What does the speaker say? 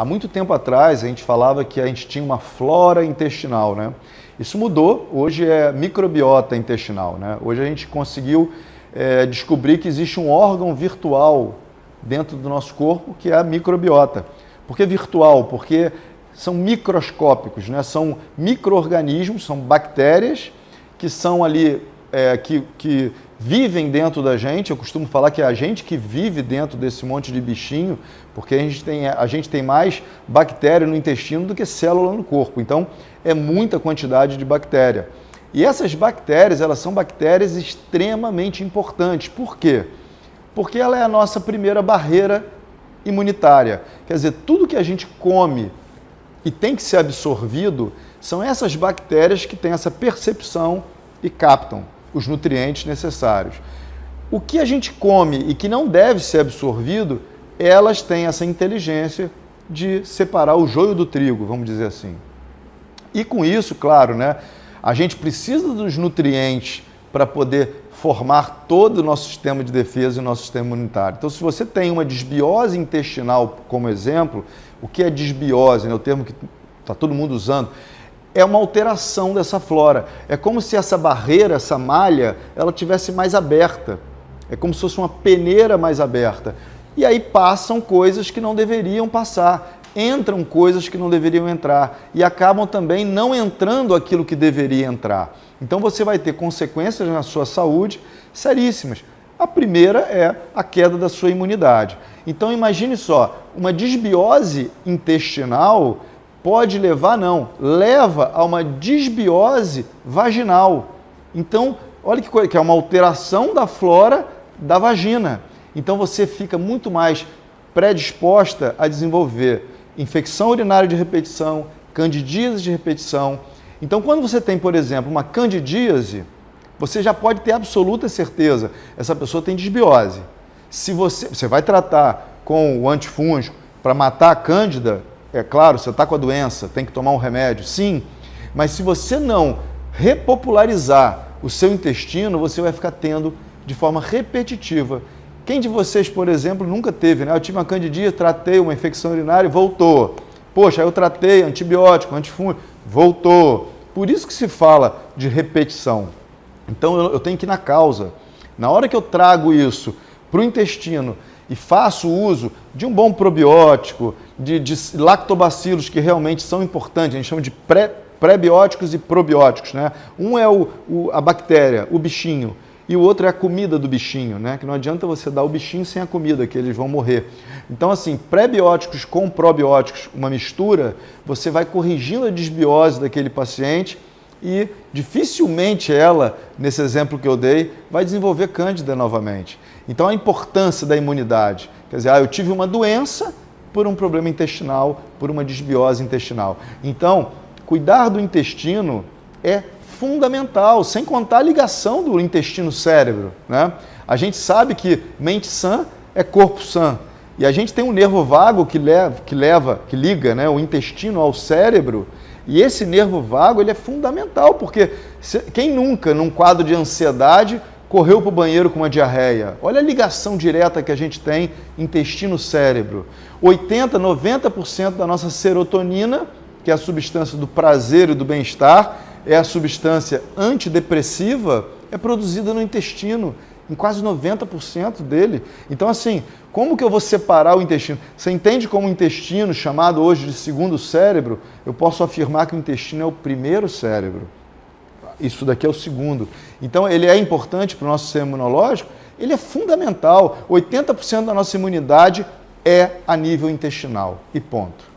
Há muito tempo atrás, a gente falava que a gente tinha uma flora intestinal, né? Isso mudou, hoje é microbiota intestinal, né? Hoje a gente conseguiu descobrir que existe um órgão virtual dentro do nosso corpo, que é a microbiota. Por que virtual? Porque são microscópicos, né? São micro-organismos, são bactérias que são ali, que vivem dentro da gente. Eu costumo falar que é a gente que vive dentro desse monte de bichinho, porque a gente tem mais bactéria no intestino do que célula no corpo. Então, é muita quantidade de bactéria. E essas bactérias, elas são bactérias extremamente importantes. Por quê? Porque ela é a nossa primeira barreira imunitária. Quer dizer, tudo que a gente come e tem que ser absorvido, são essas bactérias que têm essa percepção e captam os nutrientes necessários. O que a gente come e que não deve ser absorvido, elas têm essa inteligência de separar o joio do trigo, vamos dizer assim. E com isso, claro, né, a gente precisa dos nutrientes para poder formar todo o nosso sistema de defesa e o nosso sistema imunitário. Então, se você tem uma desbiose intestinal, como exemplo, o que é desbiose, né, o termo que está todo mundo usando, é uma alteração dessa flora. É como se essa barreira, essa malha, ela tivesse mais aberta. É como se fosse uma peneira mais aberta. E aí passam coisas que não deveriam passar, entram coisas que não deveriam entrar e acabam também não entrando aquilo que deveria entrar. Então você vai ter consequências na sua saúde seríssimas. A primeira é a queda da sua imunidade. Então imagine só, uma desbiose intestinal pode levar, leva a uma desbiose vaginal. Então, olha que coisa, que é uma alteração da flora da vagina. Então você fica muito mais predisposta a desenvolver infecção urinária de repetição, candidíase de repetição. Então, quando você tem, por exemplo, uma candidíase, você já pode ter absoluta certeza, essa pessoa tem desbiose. Se você vai tratar com o antifúngico para matar a cândida, é claro, você está com a doença, tem que tomar um remédio, sim, mas se você não repopularizar o seu intestino, você vai ficar tendo de forma repetitiva. Quem de vocês, por exemplo, nunca teve, né? Eu tive uma candidíase, tratei uma infecção urinária e voltou. Poxa, eu tratei antibiótico, antifúngico, voltou. Por isso que se fala de repetição. Então eu tenho que ir na causa. Na hora que eu trago isso para o intestino e faço uso de um bom probiótico, de lactobacilos que realmente são importantes, a gente chama de pré-bióticos e probióticos, né? Um é a bactéria, o bichinho, e o outro é a comida do bichinho, né? Que não adianta você dar o bichinho sem a comida, que eles vão morrer. Então, assim, pré-bióticos com probióticos, uma mistura, você vai corrigindo a desbiose daquele paciente e dificilmente ela, nesse exemplo que eu dei, vai desenvolver cândida novamente. Então, a importância da imunidade. Quer dizer, eu tive uma doença por um problema intestinal, por uma desbiose intestinal. Então, cuidar do intestino é fundamental, sem contar a ligação do intestino-cérebro, né? A gente sabe que mente sã é corpo sã. E a gente tem um nervo vago que liga, né, o intestino ao cérebro. E esse nervo vago ele é fundamental, porque quem nunca, num quadro de ansiedade, correu para o banheiro com uma diarreia? Olha a ligação direta que a gente tem intestino-cérebro. 80%, 90% da nossa serotonina, que é a substância do prazer e do bem-estar, é a substância antidepressiva, é produzida no intestino, em quase 90% dele. Então, assim, como que eu vou separar o intestino? Você entende como o intestino, chamado hoje de segundo cérebro, eu posso afirmar que o intestino é o primeiro cérebro. Isso daqui é o segundo. Então, ele é importante para o nosso sistema imunológico? Ele é fundamental. 80% da nossa imunidade é a nível intestinal. E ponto.